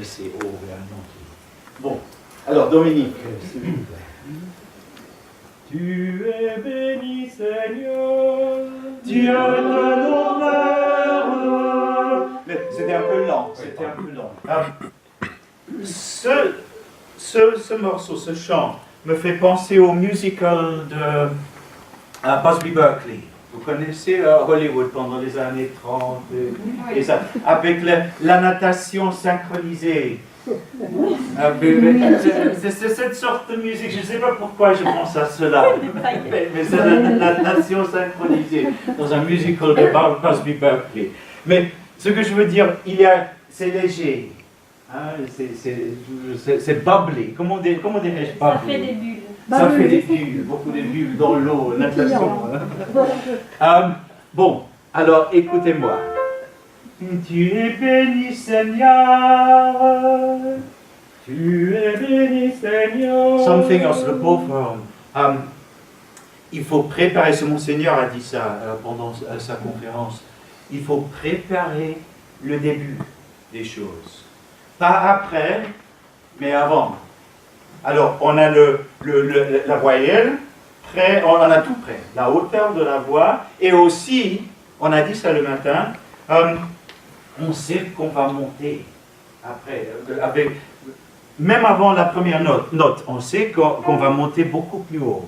laisser ouvrir un autre. Bon, alors Dominique, s'il vous plaît. Tu es béni, Seigneur, Dieu de l'honneur. C'était un peu lent, c'était un peu lent. Ce morceau, ce chant, me fait penser au musical de Busby Berkeley. Vous connaissez Hollywood pendant les années 30, et ça, avec la natation synchronisée. C'est cette sorte de musique, je ne sais pas pourquoi je pense à cela, mais c'est la natation synchronisée dans un musical de Busby Berkeley. Mais ce que je veux dire, c'est léger, hein, c'est bubbly. Comment dirais-je bubbly? Ça fait des bulles. Ça fait des bulles, beaucoup de bulles dans l'eau, natation. Bon, alors écoutez-moi. Tu es béni, Seigneur. Tu es béni, Seigneur. Something else, le pauvre. Il faut préparer, ce Monseigneur a dit ça pendant sa conférence, il faut préparer le début des choses. Pas après, mais avant. Alors, on a la voyelle, on a tout prêt, la hauteur de la voix, et aussi, on a dit ça le matin, on sait qu'on va monter après, même avant la première note, on sait qu'on va monter beaucoup plus haut.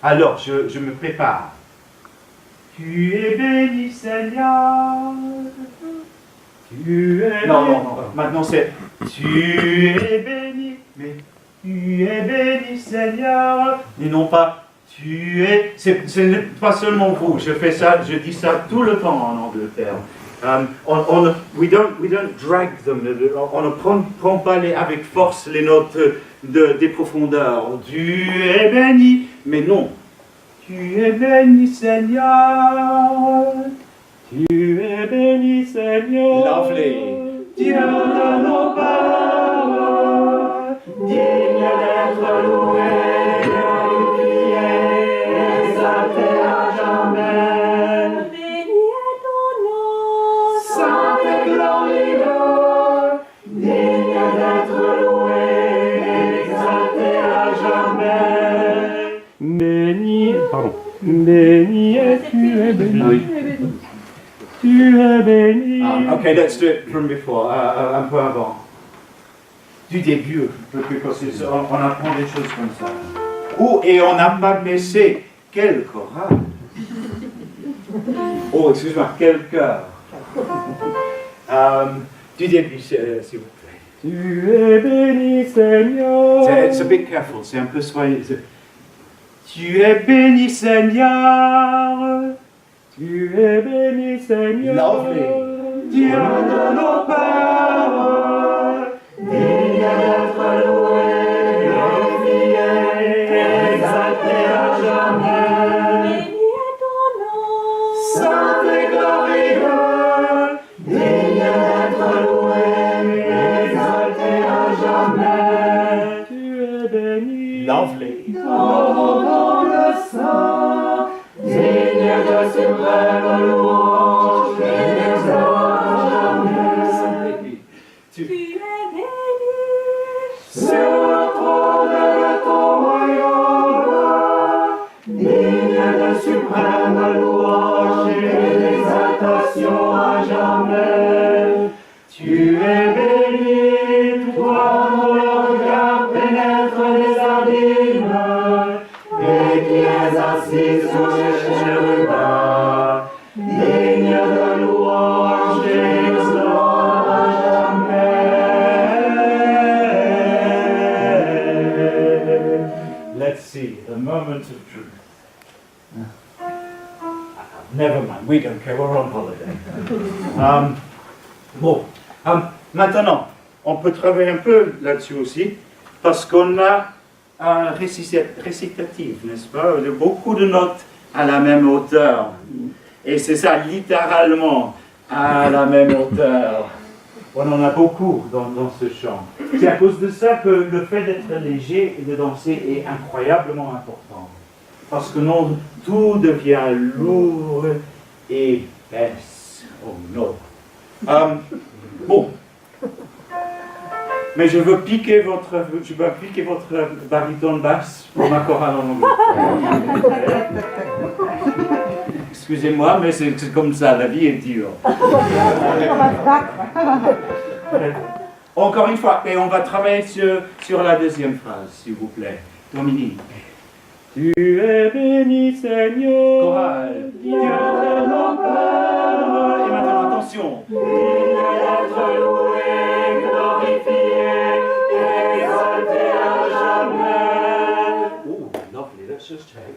Alors, je me prépare. Tu es béni, Seigneur. Tu es non. Maintenant c'est tu es béni, mais tu es béni, Seigneur. Et non pas tu es. Ce n'est pas seulement vous. Je fais ça, je dis ça tout le temps en Angleterre. We don't drag them. On ne prend pas avec force les notes des profondeurs. Tu es béni, mais non. Tu es béni, Seigneur. Tu es béni, Seigneur. Lovely. Dieu de nos pères, digne d'être loué, glorifié, exalté à jamais. Béni est ton nom, Saint et glorieux, digne d'être loué, exalté à jamais. Béni es-tu, béni. Tu es béni. Okay, let's do it from before, un peu avant. Du début, parce qu'on apprend des choses comme ça. Et on n'a pas baissé. Quel chorale. Oh, excuse-moi, quel cœur. Du début, s'il vous plaît. Tu es béni, Seigneur. It's a bit careful, c'est un peu soigné. Tu es béni, Seigneur. Tu es béni, Seigneur. Lovely. Dieu de nos pères, digne d'être loué, glorifié, exalté à jamais. béni est ton nom, Saint et glorieux, digne d'être loué, exalté à jamais. Tu es béni. Lovely. Ton nom le saint, digne de suprême louange et exalté à jamais. tu es béni, Sur le trône de ton royaume, digne de suprême louange et d'exaltation à jamais. Tu es béni, toi dont le regard pénètre les abîmes, et qui es assis sur les chérubins, digne de louange et gloire à jamais. Let's see, the moment of truth. Never mind, we don't care, we're on holiday. Bon, maintenant, on peut travailler un peu là-dessus aussi, parce qu'on a un récitatif, n'est-ce pas? Beaucoup de notes à la même hauteur. Et c'est ça, littéralement, à la même hauteur. On en a beaucoup dans ce chant. C'est à cause de ça que le fait d'être léger et de danser est incroyablement important. Parce que non, tout devient lourd et baisse. Oh non. Bon. Mais je veux piquer votre baryton basse pour ma chorale en anglais. Excusez-moi, mais c'est comme ça, la vie est dure. Encore une fois, et on va travailler sur la deuxième phrase, s'il vous plaît. Dominique. Tu es béni, Seigneur. Chorale. Dieu de nos pères. Et maintenant, attention. Digne d'être loué, glorifié, exalté à jamais. Oh, lovely, let's just check.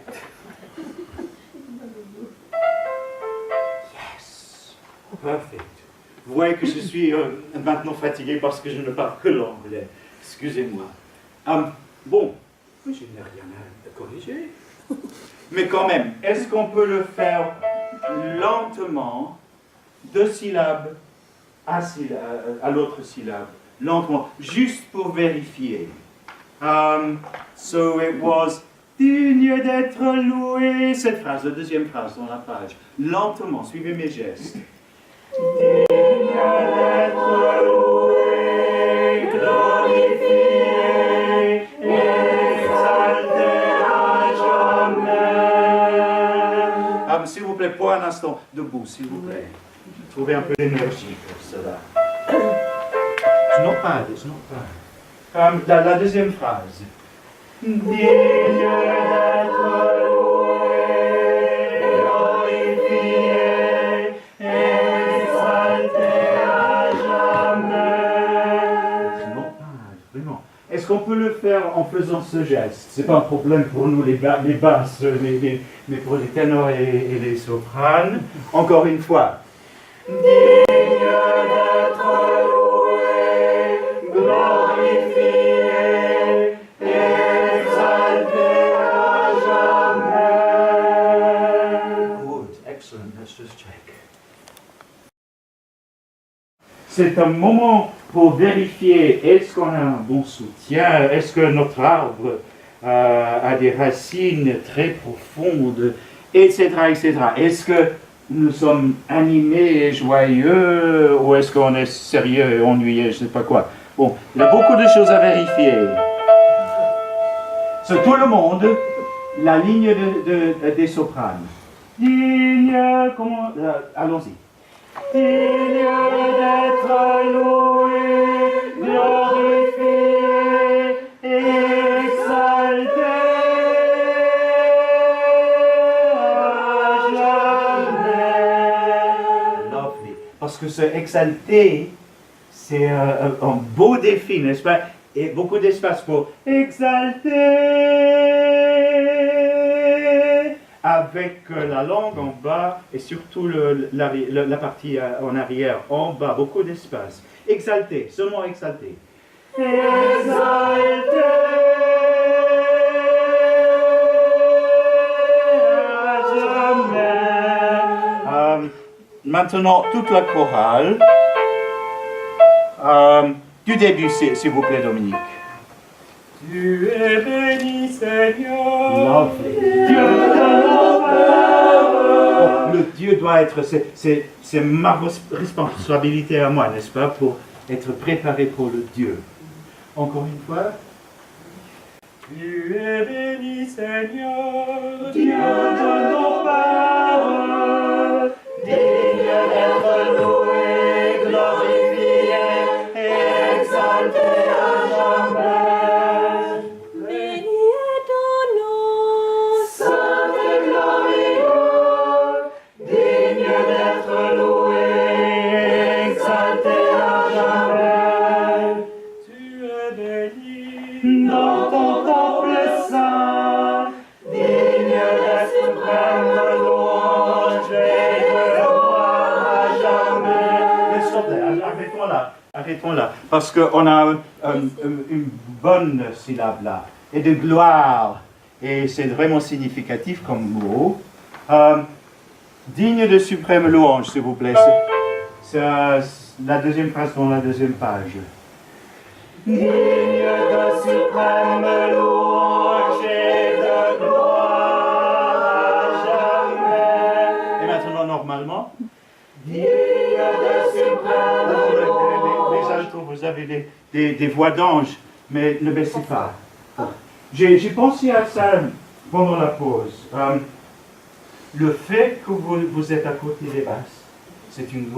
Yes. Perfect. Vous voyez que je suis maintenant fatigué parce que je ne parle que l'anglais. Excusez-moi. Bon, je n'ai rien à corriger. Mais quand même, est-ce qu'on peut le faire lentement, de syllabe à l'autre syllabe, lentement, juste pour vérifier. So it was digne d'être loué. Cette phrase, la deuxième phrase dans la page. Lentement, suivez mes gestes. Digne d'être loué, glorifié, exalté à jamais. S'il vous plaît, pour un instant, debout, s'il vous plaît. Trouvez un peu d'énergie pour cela. It's not bad, it's not bad. La deuxième phrase. Digne d'être loué, glorifié, exalté à jamais. It's not bad, vraiment. Est-ce qu'on peut le faire en faisant ce geste? C'est pas un problème pour nous, les basses, mais pour les ténors et les sopranes. Encore une fois. Digne d'être loué, glorifié, exalté à jamais. Good, excellent, let's just check. C'est un moment pour vérifier est-ce qu'on a un bon soutien, est-ce que notre arbre a des racines très profondes, etc., etc. Est-ce que nous sommes animés et joyeux ou est-ce qu'on est sérieux et ennuyé, je ne sais pas quoi. Bon, il y a beaucoup de choses à vérifier. Sur tout le monde, la ligne des sopranes. Digne, comment... allons-y. Digne d'être loué, glorifié, exalté à jamais. Lovely. Parce que ce exalté, c'est un beau défi, n'est-ce pas? Et beaucoup d'espace pour exalter avec la langue en bas et surtout la partie en arrière en bas, beaucoup d'espace. Exalter, seulement exalter. Exalté à jamais. Maintenant, toute la chorale. Du début, s'il vous plaît, Dominique. Tu es béni, Seigneur. Lovely. Dieu de nos pères. Le Dieu doit être, c'est ma responsabilité à moi, n'est-ce pas, pour être préparé pour le Dieu. Encore une fois. Tu es béni, Seigneur, Dieu de nos pères, digne d'être loué, glorifié, exalté à jamais. Béni est ton nom, Saint et glorieux, digne d'être loué, exalté à jamais. Tu es béni dans ton temple saint, digne des suprêmes louanges et de gloire à jamais. Mais stop there, arrêtons là. Arrêtons là. Parce qu'on a une bonne syllabe là. Et de gloire. Et c'est vraiment significatif comme mot. Digne de suprême louange, s'il vous plaît. C'est la deuxième phrase dans la deuxième page. Digne de suprême louange et de gloire à jamais. Et maintenant, normalement. Digne de suprême louange. Les altos, vous avez des voix d'ange, mais ne baissez pas. J'ai pensé à ça pendant la pause. Le fait que vous êtes à côté des basses, c'est une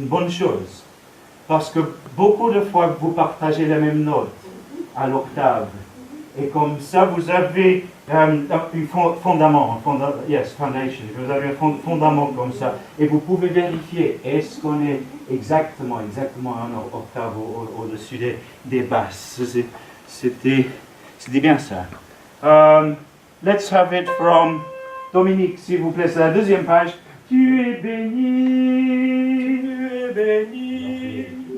bonne chose. Parce que beaucoup de fois, vous partagez la même note à l'octave. Et comme ça, vous avez un fondament, foundation. Vous avez un fondament comme ça. Et vous pouvez vérifier, est-ce qu'on est exactement un octave au-dessus des basses. C'était bien ça. Let's have it from Dominique, s'il vous plaît. C'est la deuxième page. Tu es béni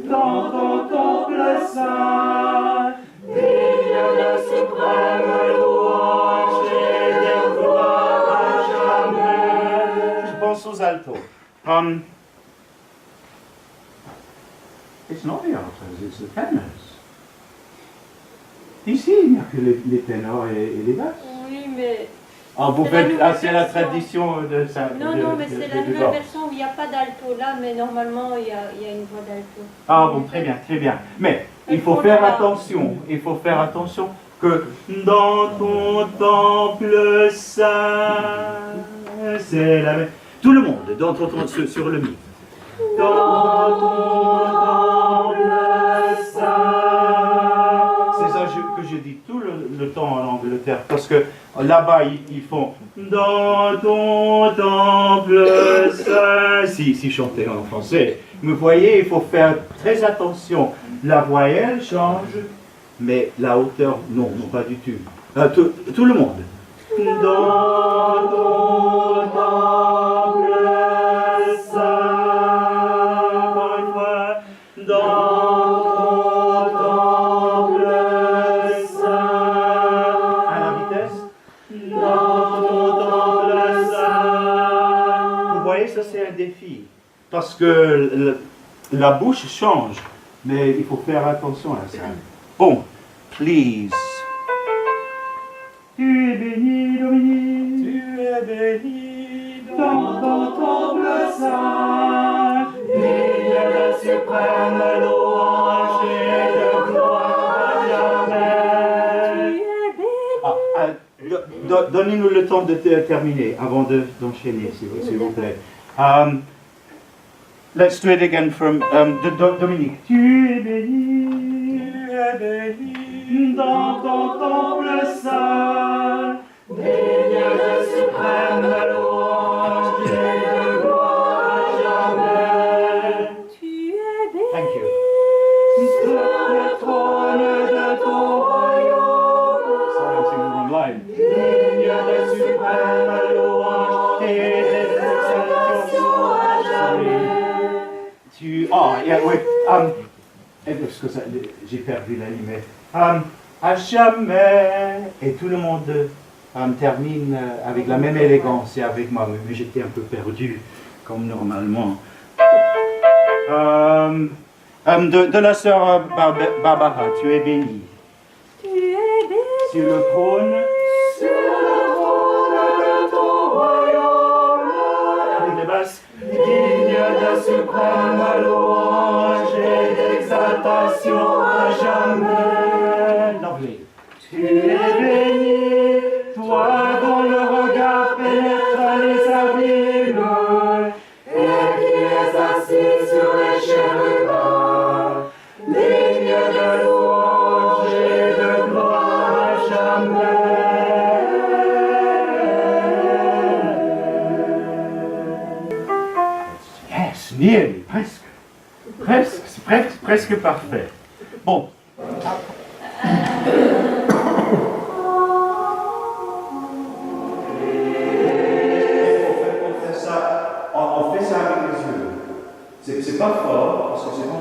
dans ton temple saint. Digne de suprême louange et de gloire à jamais. Je pense aux altos. It's not the altos, it's the tenors. Ici, il n'y a que les ténors et les basses. Oui, mais... Ah, vous C'est la faites, nouvelle c'est la version. tradition de ça. Non, mais c'est la nouvelle version où il n'y a pas d'alto là, mais normalement il y a une voix d'alto. Ah bon, très bien, très bien. Mais il faut faire attention, que dans ton temple saint, c'est la même. Tout le monde, dans ton temple sur le mi. Dans ton temple saint. C'est ça que je dis tout le temps en Angleterre, parce que là-bas ils font dans ton temple saint. Si chanter en français. Mais vous voyez, il faut faire très attention. La voyelle change, mais la hauteur, non, pas du tout. Tout le monde. Dans ton temple saint. Encore une fois. Dans ton temple saint. À la vitesse. Dans ton temple saint. Vous voyez, ça c'est un défi. Parce que la bouche change, mais il faut faire attention à ça. Bon, please. Tu es béni, Dominique. Tu es béni dans ton temple saint. Digne de suprême louange et de gloire à jamais. Donnez-nous le temps de terminer avant d'enchaîner, s'il vous plaît. Let's do it again from Dominique. Tu es béni dans ton temple saint. Digne de suprême louange et de gloire à jamais. Tu es béni. Thank you. Sur le trône de ton royaume. Sorry, I'm singing the wrong line. Digne de suprême louange et d'exaltation à jamais. Parce que j'ai perdu la ligne. À jamais. Et tout le monde termine avec la même élégance et avec moi, mais j'étais un peu perdu, comme normalement. De la sœur Barbara, tu es bénie. Tu es béni. Sur le trône. Sur le trône de ton royaume. Avec les basses. Digne de suprême louange et d'exaltation à jamais. Lovely. Tu es béni, toi dont le regard pénètre les abîmes, et qui es assis sur les chérubins, digne de louange et de gloire à jamais. Yes, nearly, presque parfait. Bon. On fait ça avec les yeux. C'est pas fort, parce que c'est pas